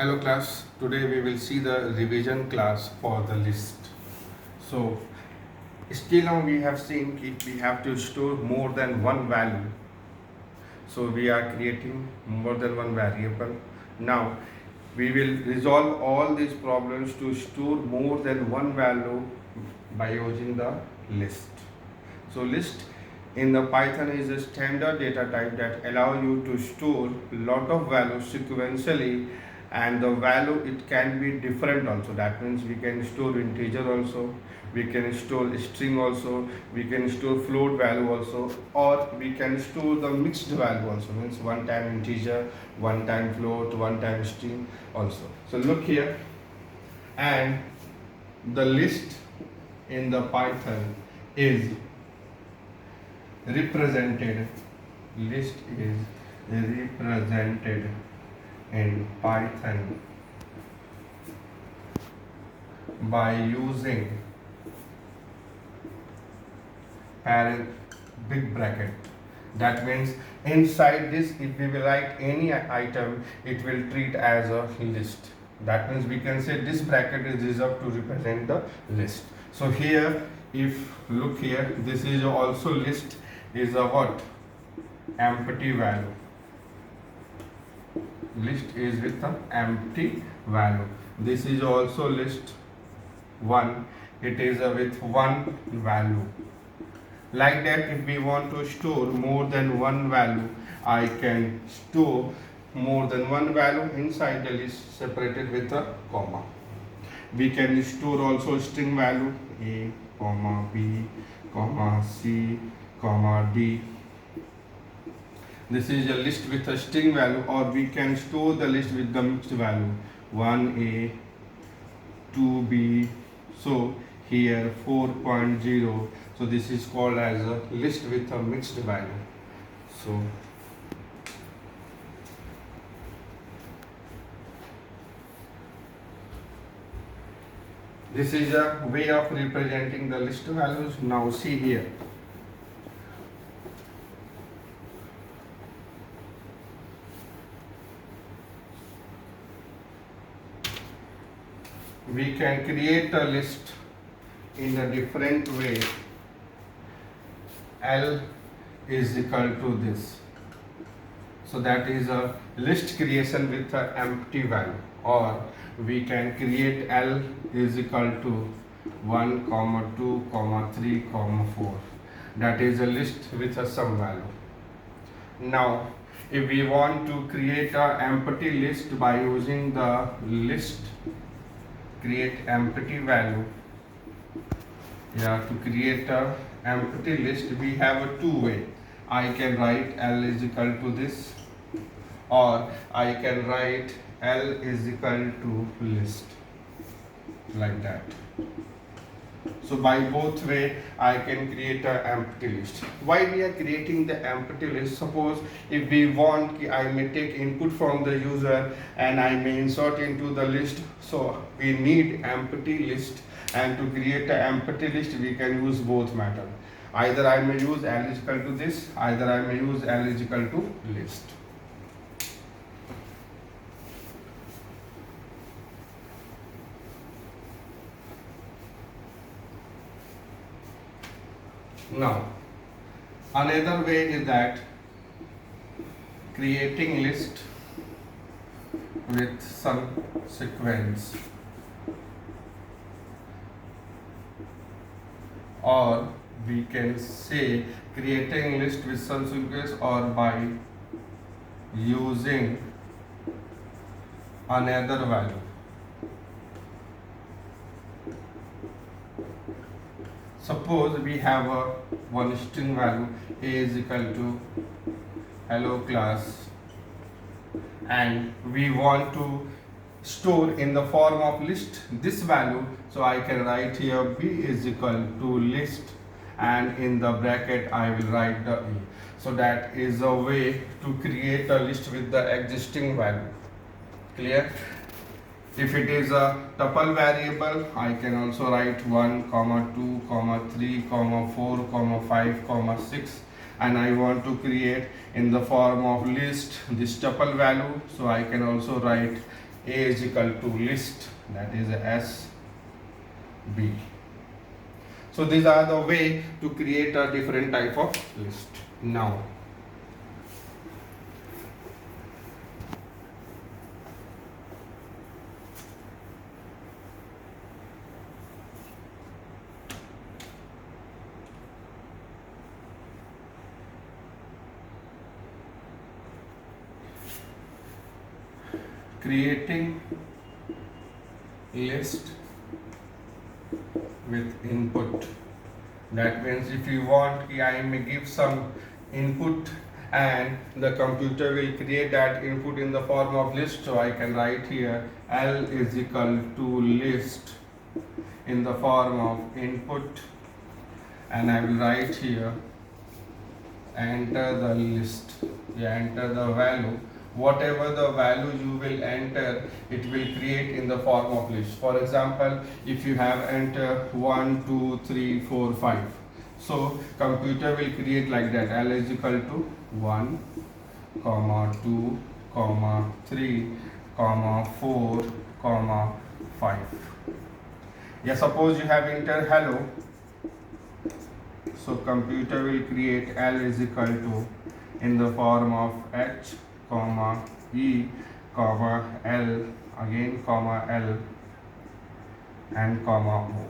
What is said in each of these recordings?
Hello class, today we will see the revision class for the list. So still now we have seen if we have to store more than one value. So we are creating more than one variable. Now we will resolve all these problems to store more than one value by using the list. So list in the Python is a standard data type that allow you to store lot of values sequentially, and the value it can be different also. That means we can store integer also, we can store string also, we can store float value also, or we can store the mixed value also, means one time integer, one time float, one time string also. So look here, and the list in the Python is represented, list is represented in Python by using parent big bracket. That means inside this, if we will write any item, it will treat as a list. That means we can say this bracket is reserved to represent the list. So here, if look here, this is also list is a what? Empty value. List is with the empty value. This is also list 1. It is with one value. Like that, if we want to store more than one value, I can store more than one value inside the list separated with a comma. We can store also string value A, comma B, comma C, comma D. This is a list with a string value, or we can store the list with the mixed value 1A, 2B. So here 4.0. So this is called as a list with a mixed value. So this is a way of representing the list values. Now see here. We can create a list in a different way. L is equal to this. So that is a list creation with an empty value, or we can create L is equal to 1, 2, 3, 4. That is a list with a some value. Now if we want to create an empty list by using the list create empty value, to create a empty list we have a two way. I can write L is equal to this, or I can write L is equal to list, like that. So by both way I can create an empty list. Why we are creating the empty list? Suppose if we want, I may take input from the user and I may insert into the list. So we need empty list, and to create an empty list we can use both method. Either I may use L is equal to this, either I may use L is equal to list. Now, another way is that creating list with some sequence, or we can say creating list with some sequence, or by using another value. Suppose we have a one string value A is equal to hello class, and we want to store in the form of list this value. So I can write here B is equal to list, and in the bracket I will write the A. So that is a way to create a list with the existing value. Clear? If it is a tuple variable, I can also write 1, 2, 3, 4, 5, 6, and I want to create in the form of list this tuple value. So I can also write A is equal to list, that is S B. So these are the way to create a different type of list. Now creating list with input. That means if you want, I may give some input and the computer will create that input in the form of list. So I can write here L is equal to list in the form of input, and I will write here enter the list. You enter the value. Whatever the value you will enter, it will create in the form of list. For example, if you have enter 1, 2, 3, 4, 5, so computer will create like that. L is equal to 1, 2, 3, 4, 5. Yeah, suppose you have enter hello, so computer will create L is equal to in the form of H, E, L, again L, and O.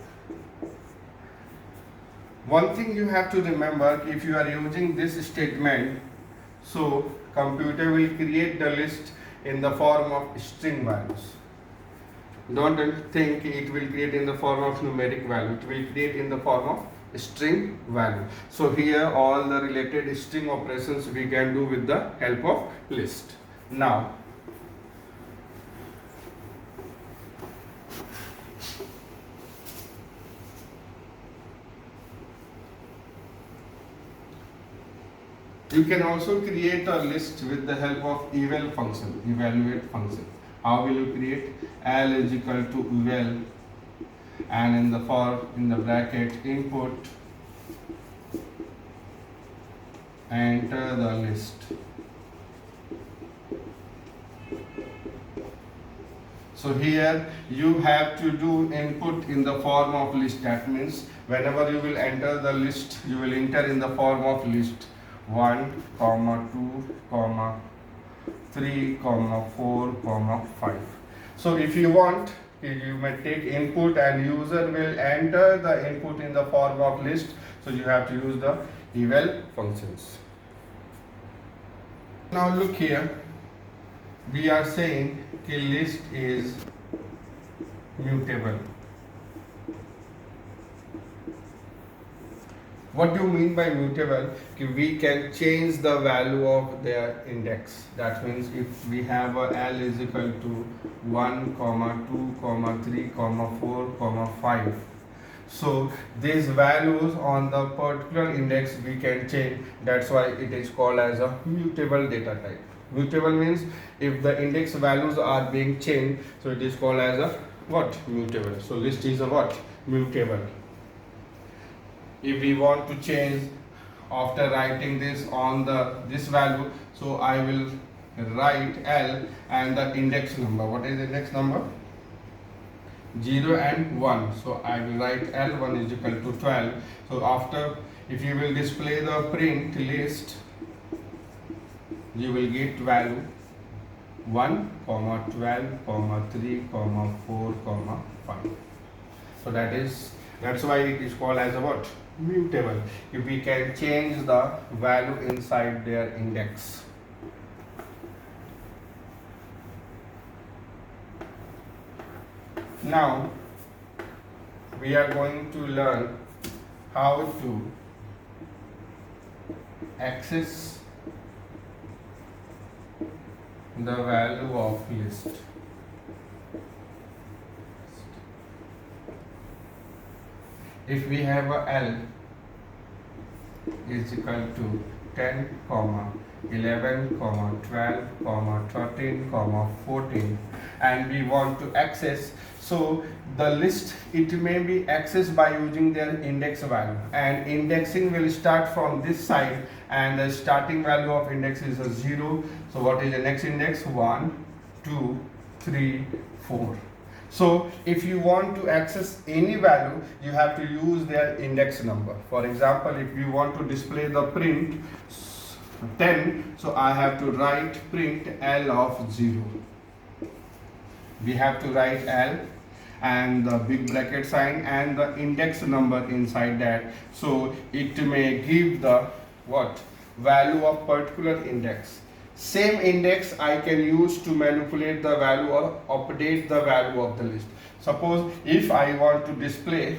One thing you have to remember, if you are using this statement, so computer will create the list in the form of string values. Don't think it will create in the form of numeric value. It will create in the form of string value. So here all the related string operations we can do with the help of list. Now you can also create a list with the help of eval function, evaluate function. How will you create? L is equal to eval, and in the bracket input, enter the list. So here you have to do input in the form of list. That means whenever you will enter the list, you will enter in the form of list 1, 2, 3, 4, 5. So if you want, you may take input and user will enter the input in the form of list. So you have to use the eval functions. Now look here, we are saying the list is mutable. What do you mean by mutable? We can change the value of their index. That means if we have a L is equal to 1, 2, 3, 4, 5. So these values on the particular index we can change. That's why it is called as a mutable data type. Mutable means if the index values are being changed, so it is called as a what? Mutable. So list is a what? Mutable. If we want to change after writing this on this value, so I will write L and the index number. What is the index number? 0 and 1. So I will write L1 is equal to 12. So after, if you will display the print list, you will get value 1, 12, 3, 4, 5. So that's why it is called as a what? Mutable. If we can change the value inside their index. Now we are going to learn how to access the value of list. If we have a L is equal to 10, 11, 12, 13, 14, and we want to access, so the list, it may be accessed by using their index value, and indexing will start from this side, and the starting value of index is a 0. So what is the next index? 1, 2, 3, 4. So if you want to access any value, you have to use their index number. For example, if you want to display the print 10, so I have to write print L of 0. We have to write L and the big bracket sign and the index number inside that, so it may give the what value of particular index. Same index I can use to manipulate the value or update the value of the list. Suppose if I want to display,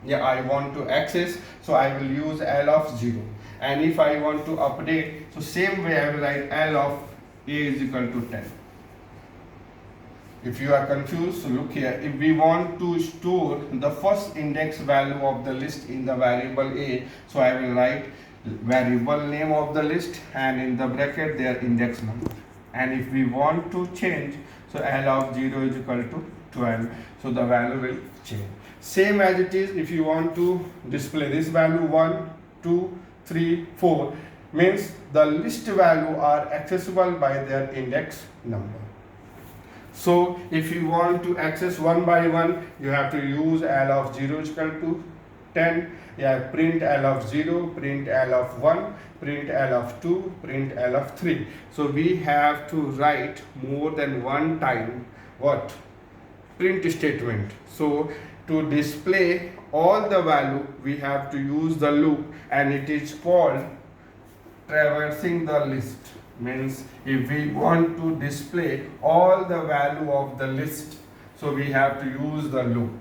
I want to access, so I will use L of 0, and if I want to update, so same way I will write L of A is equal to 10. If you are confused, so look here. If we want to store the first index value of the list in the variable A, so I will write variable name of the list and in the bracket their index number. And if we want to change, so L of 0 is equal to 12, so the value will change. Same as it is if you want to display this value 1, 2, 3, 4, means the list value are accessible by their index number. So if you want to access one by one, you have to use L of 0 is equal to 10. Print L of 0, print L of 1, print L of 2, print L of 3. So we have to write more than one time what? Print statement. So to display all the value, we have to use the loop, and it is called traversing the list. Means if we want to display all the value of the list, so we have to use the loop.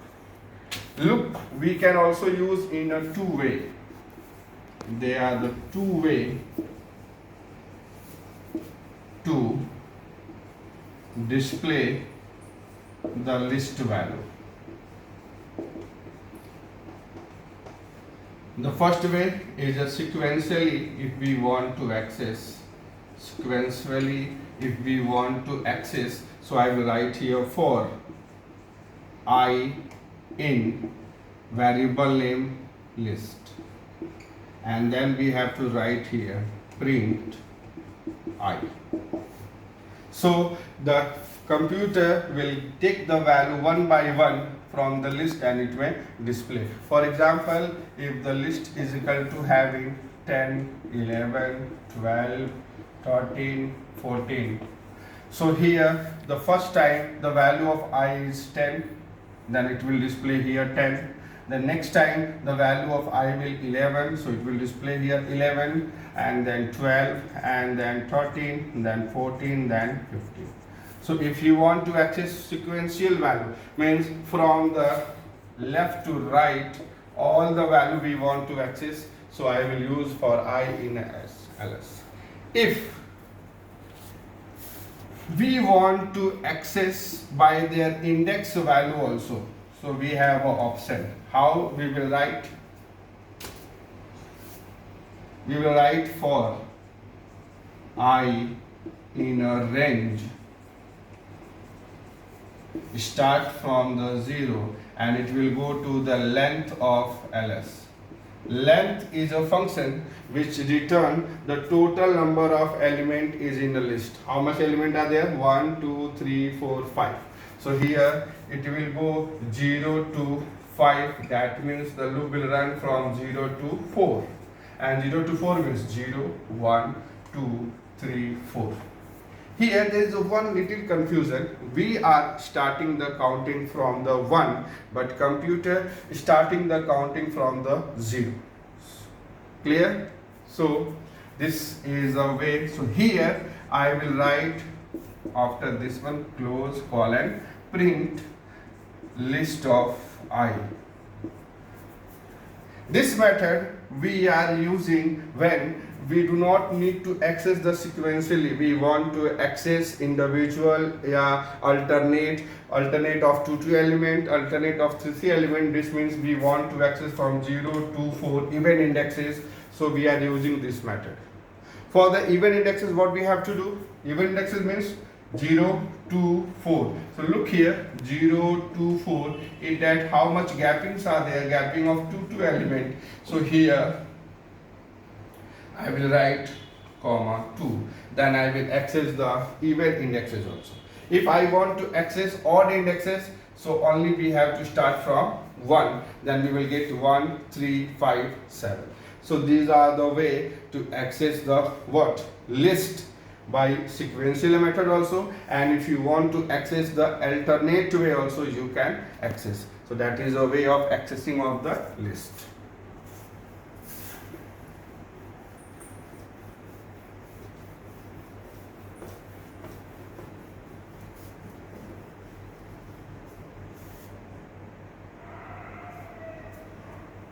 Loop we can also use in a two-way. They are the two-way to display the list value. The first way is a sequentially if we want to access. Sequentially if we want to access, so I will write here for I in variable name list, and then we have to write here print I. So the computer will take the value one by one from the list and it may display. For example, if the list is equal to having 10, 11, 12, 13, 14. So here the first time the value of I is 10, then it will display here 10. The next time the value of I will 11, so it will display here 11, and then 12, and then 13, then 14, then 15. So if you want to access sequential value, means from the left to right all the value we want to access, so I will use for I in ls. If we want to access by their index value also, so we have an option. How we will write? We will write for I in a range start from the 0 and it will go to the length of ls. Length is a function which return the total number of element is in the list. How much element are there? 1, 2, 3, 4, 5. So here it will go 0 to 5. That means the loop will run from 0 to 4. And 0 to 4 means 0, 1, 2, 3, 4. Here there is one little confusion. We are starting the counting from the 1, but computer is starting the counting from the 0. Clear? So this is a way. So here I will write after this one close colon print list of I. This method we are using when we do not need to access the sequentially. We want to access individual alternate of 2 element, alternate of 3 element. This means we want to access from 0 to 4 even indexes. So we are using this method. For the even indexes, what we have to do? Even indexes means 0 to 4. So look here, 0 to 4. In that how much gappings are there? Gapping of 2 element. So here I will write comma 2. Then I will access the even indexes also. If I want to access odd indexes, so only we have to start from 1, then we will get 1, 3, 5, 7. So these are the way to access the what? List by sequential method also, and if you want to access the alternate way also, you can access. So that is a way of accessing of the list.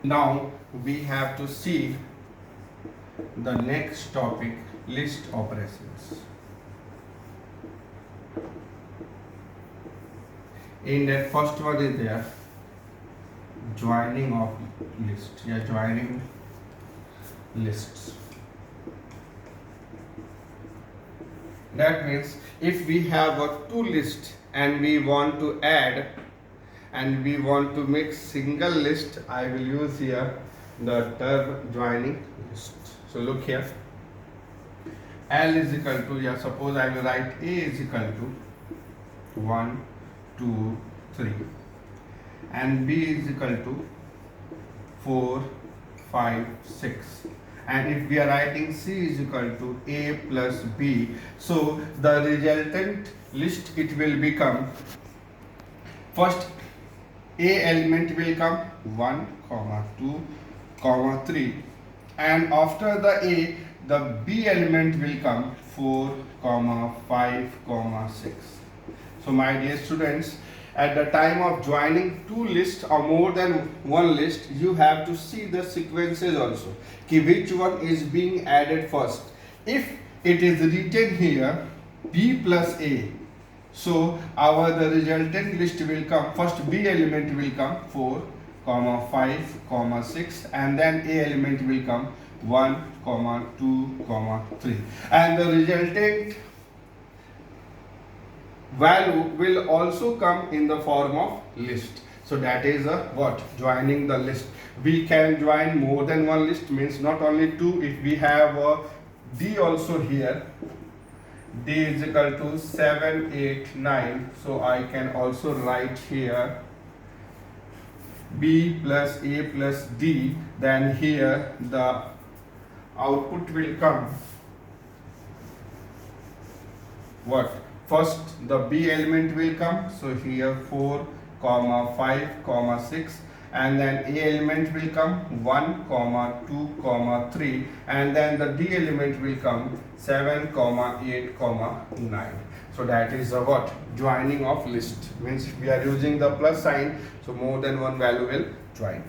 Now we have to see the next topic, list operations. In that first one is there joining of list. Yeah, joining lists. That means if we have a two list and we want to add and we want to make single list, I will use here the term joining list. So look here, L is equal to, yeah, suppose I will write A is equal to 1, 2, 3 and B is equal to 4, 5, 6, and if we are writing C is equal to A plus B, so the resultant list, it will become, first A element will come 1, 2, 3, and after the A, the B element will come 4, 5, 6. So my dear students, at the time of joining two lists or more than one list, you have to see the sequences also, ki which one is being added first. If it is written here B plus A, so the resultant list will come, first B element will come 4, 5, 6, and then A element will come 1, 2, 3, and the resultant value will also come in the form of list. So that is a what? Joining the list. We can join more than one list, means not only two. If we have a D also here, D is equal to 7, 8, 9, so I can also write here B plus A plus D, then here the output will come what? First the B element will come, so here 4, 5, 6, and then A element will come 1, 2, 3, and then the D element will come 7, 8, 9. So that is the what? Joining of list. Means we are using the plus sign, so more than one value will join.